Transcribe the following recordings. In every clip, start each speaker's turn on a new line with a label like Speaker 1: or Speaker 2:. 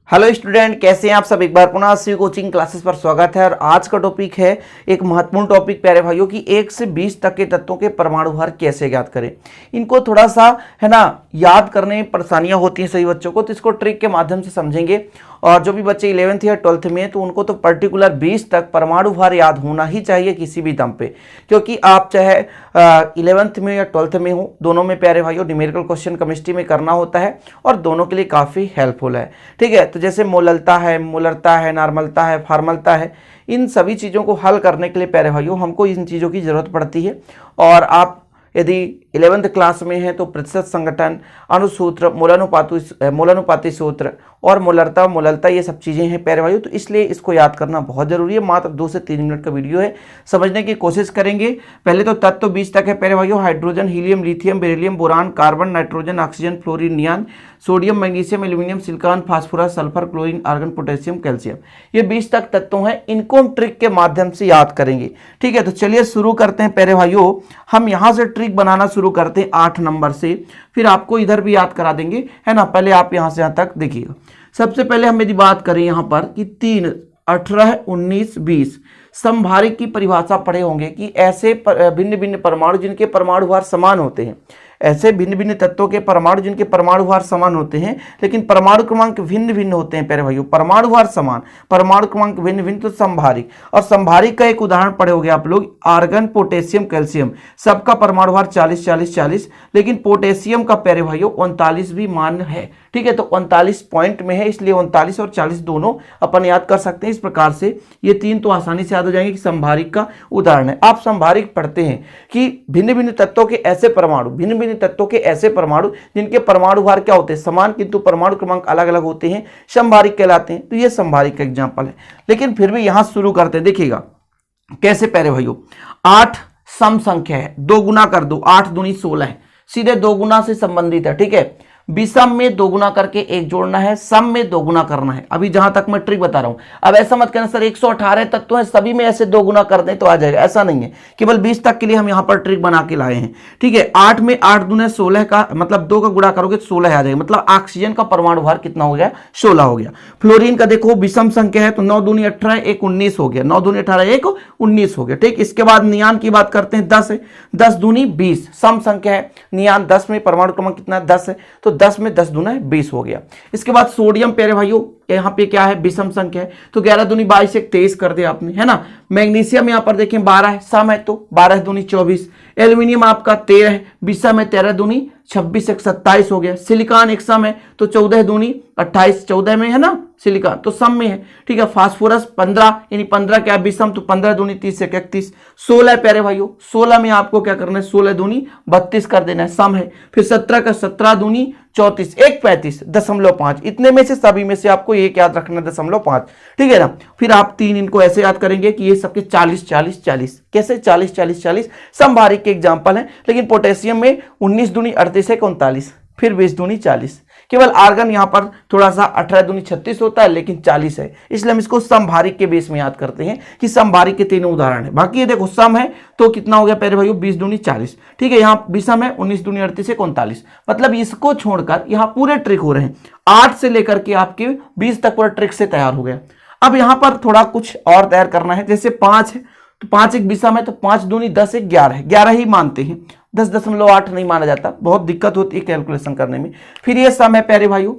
Speaker 1: Hello student, कैसे हैं आप सब। एक बार पुनः शिव कोचिंग क्लासेस पर स्वागत है। और आज का टॉपिक है एक महत्वपूर्ण टॉपिक प्यारे भाइयों की 1 से 20 तक के तत्वों के परमाणु भार कैसे ज्ञात करें। इनको थोड़ा सा है ना याद करने में परेशानियां होती हैं सभी बच्चों को, तो इसको ट्रिक के माध्यम से समझेंगे। और जो भी बच्चे 11th या 12th में हैं तो उनको तो पर्टिकुलर 20 तक परमाणु भार याद होना ही चाहिए किसी भी दम पे, क्योंकि आप चाहे 11th में या 12th में हो, दोनों में प्यारे भाइयों न्यूमेरिकल क्वेश्चन केमिस्ट्री में करना होता है और दोनों के लिए काफ़ी हेल्पफुल है। ठीक है, तो जैसे मोललता है, मोलरता है, नॉर्मलता है, फार्मलता है, इन सभी चीज़ों को हल करने के लिए प्यारे भाइयों हमको इन चीज़ों की ज़रूरत पड़ती है। और आप यदि 11th क्लास में है तो प्रतिशत संगठन, अनुसूत्र, मोलानुपाती सूत्र और मोलरता ये सब चीज़ें हैं प्यारे भाइयों, तो इसलिए इसको याद करना बहुत जरूरी है। मात्र 2 से 3 मिनट का वीडियो है, समझने की कोशिश करेंगे। पहले तो तत्व 20 तक है प्यारे भाइयों। Hydrogen, helium, lithium, beryllium, boron, carbon, nitrogen, oxygen, fluorine, neon, sodium, magnesium, aluminium, silicon, phosphorus, sulphur, chlorine, argon, potassium, calcium, ये 20 तक तत्व हैं। इनको हम ट्रिक के माध्यम से याद करेंगे। ठीक है, तो चलिए शुरू करते हैं प्यारे भाइयों। हम यहाँ से ट्रिक बनाना शुरू करते हैं 8 नंबर से, फिर आपको इधर भी याद करा देंगे, है ना। पहले आप यहाँ से यहाँ तक देखिएगा। सबसे पहले हम यदि बात करें यहाँ पर कि 3, 18, 19, 20 समभारिक की परिभाषा पढ़े होंगे कि ऐसे भिन्न भिन्न परमाणु जिनके परमाणु भार समान होते हैं, ऐसे भिन्न भिन्न तत्वों के परमाणु जिनके परमाणु भार समान होते हैं लेकिन परमाणु क्रमांक भिन्न भिन्न होते हैं प्यारे भाइयों। परमाणु भार समान, परमाणु क्रमांक भिन्न भिन्न, तो समभारिक। और समभारिक का एक उदाहरण पढ़े होंगे आप लोग, आर्गन, पोटेशियम, कैल्शियम, सबका परमाणु भार 40 40 40, लेकिन पोटेशियम का प्यारे भाइयों 39 भी मान्य है। ठीक है, तो 39 पॉइंट में है, इसलिए 39 और 40 दोनों अपन याद कर सकते हैं। इस प्रकार से ये 3 तो आसानी से याद हो जाएंगे कि समभारिक का उदाहरण है। आप समभारिक पढ़ते हैं कि भिन्न भिन्न तत्वों के ऐसे परमाणु, भिन्न भिन्न तत्वों के ऐसे परमाणु जिनके परमाणु भार क्या होते हैं, समान, किंतु परमाणु क्रमांक अलग अलग होते हैं, समभारिक कहलाते हैं। तो ये समभारिक का एग्जाम्पल है। लेकिन फिर भी यहां शुरू करते हैं, देखिएगा कैसे प्यारे भाइयों। 8 सम संख्या है, 2 गुना कर दो, 8 दूनी 16 है, सीधे 2 गुना से संबंधित है। ठीक है, विषम में 2 गुना करके 1 जोड़ना है, सम में 2 गुना करना है। अभी जहां तक मैं ट्रिक बता रहा हूं, अब ऐसा मत कहना सर 118 तत्व हैं सभी में ऐसे 2 गुना कर दें तो आ जाएगा, ऐसा नहीं है। केवल 20 तक के लिए हम यहां पर ट्रिक बना के लाए हैं। ठीक है, 8 में 8 दूने 16 का मतलब 2 का गुणा करोगे तो 16 आ जाएगा, मतलब ऑक्सीजन का परमाणु भार कितना हो गया, 16 हो गया। फ्लोरीन का देखो विषम संख्या है तो 9 दूनी 18, 1 19 हो गया, 9 दूनी 18, 1 19 हो गया। ठीक, इसके बाद नियान की बात करते हैं, 10 है, 10 दूनी 20 सम संख्या है। नियान 10 में परमाणु क्रमांक कितना है, 10 है, तो 10 में 10 दूना 20 हो गया। इसके बाद सोडियम प्यारे भाइयों यहाँ पे क्या है, विषम संख्या है, तो 11 दूनी 22, 1 23 कर दिया आपने, है ना। मैग्नीशियम यहाँ पर देखें 12 है, सम है तो 12 दूनी 24। एल्यूमिनियम आपका 13 है, विषम है, 13 दूनी 26, 1 27 हो गया। सिलिकॉन एक सम है तो 14 दूनी 28, 14 में है ना सिलिकॉन, तो सम में है। ठीक है, फास्फोरस 15, यानी 15 क्या विषम, तो 15 दूनी 30, 1 31। 16 प्यारे भाइयों, 16 में आपको क्या करना है, 16 दूनी 32 कर देना है, सम है। फिर 17 का 17 दूनी 34, 1 35, 0.5, इतने में से सभी में से आपको एक याद रखना है 0.5। ठीक है ना। फिर आप 3 इनको ऐसे याद करेंगे कि ये सबके 40 40 40, कैसे 40 40 40 समभारिक के एग्जाम्पल है। लेकिन पोटेशियम में 19 दूनी 38 है 39, फिर 20 दूनी 40। केवल आर्गन यहाँ पर थोड़ा सा 18 दूनी 36 होता है लेकिन 40 है, इसलिए हम इसको समभारिक के बेस में याद करते हैं कि समभारिक के 3 उदाहरण है। बाकी ये देखो सम है तो कितना हो गया प्यारे भाइयों, 20 दूनी 40। ठीक है, यहाँ विषम है 19 दूनी 38 है 39, मतलब इसको छोड़कर यहाँ पूरे ट्रिक हो रहे हैं। 8 से लेकर के आपके 20 तक पूरा ट्रिक से तैयार हो गया। अब यहाँ पर थोड़ा कुछ और तैयार करना है, जैसे 5 है तो 5 एक विषम है तो 5 दूनी 10 एक 11 है, 11 ही मानते हैं, 10.8 नहीं माना जाता, बहुत दिक्कत होती है कैलकुलेशन करने में। फिर ये सम है प्यारे भाइयों,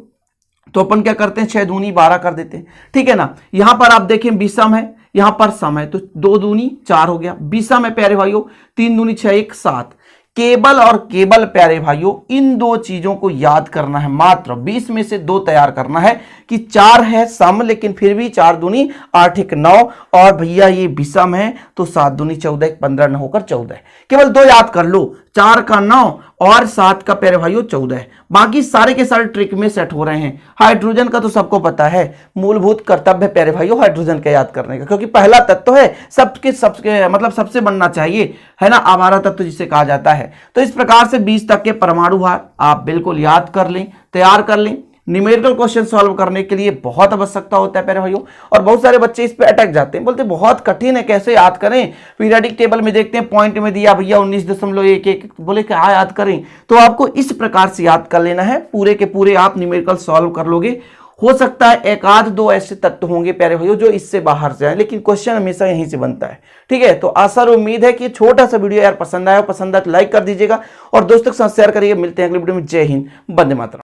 Speaker 1: तो अपन क्या करते हैं 6 दूनी 12 कर देते हैं। ठीक है ना। यहां पर आप देखें विषम है, यहां पर सम है तो 2 दूनी 4 हो गया। विषम है प्यारे भाइयों 3 दूनी 6 1 7। केबल और केबल प्यारे भाइयों, इन 2 चीजों को याद करना है, मात्र 20 में से 2 तैयार करना है कि 4 है सम लेकिन फिर भी 4 दूनी 8 1 9, और भैया ये विषम है तो 7 दूनी 14 1 15 न होकर 14 है। केवल 2 याद कर लो, 4 का 9 और 7 का प्यारे भाइयों 14 है। बाकी सारे के सारे ट्रिक में सेट हो रहे हैं। हाइड्रोजन का तो सबको पता है, मूलभूत कर्तव्य है प्यारे भाइयों हाइड्रोजन का याद करने का, क्योंकि पहला तत्व है, सबके मतलब सबसे बनना चाहिए, है ना, आवारा तत्व जिसे कहा जाता है। तो इस प्रकार से 20 तक के परमाणु भार आप बिल्कुल याद कर लें, तैयार कर लें। न्यूमेरिकल क्वेश्चन सॉल्व करने के लिए बहुत आवश्यकता होता है प्यारे भाइयों, और बहुत सारे बच्चे इस पे अटक जाते हैं, बोलते बहुत कठिन है, कैसे याद करें। पीरियडिक टेबल में देखते हैं पॉइंट में दिया भैया 19.11, बोले क्या याद करें। तो आपको इस प्रकार से याद कर लेना है, पूरे के पूरे आप न्यूमेरिकल सॉल्व कर लोगे। हो सकता है एक आध दो ऐसे तत्व होंगे प्यारे भाइयों जो इससे बाहर से आए, लेकिन क्वेश्चन हमेशा यहीं से बनता है। ठीक है, तो आशा और उम्मीद है कि छोटा सा वीडियो यार पसंद आया हो, पसंद आया तो लाइक कर दीजिएगा और दोस्तों के साथ शेयर करिए। मिलते हैं अगले वीडियो में। जय हिंद, वंदे मातरम।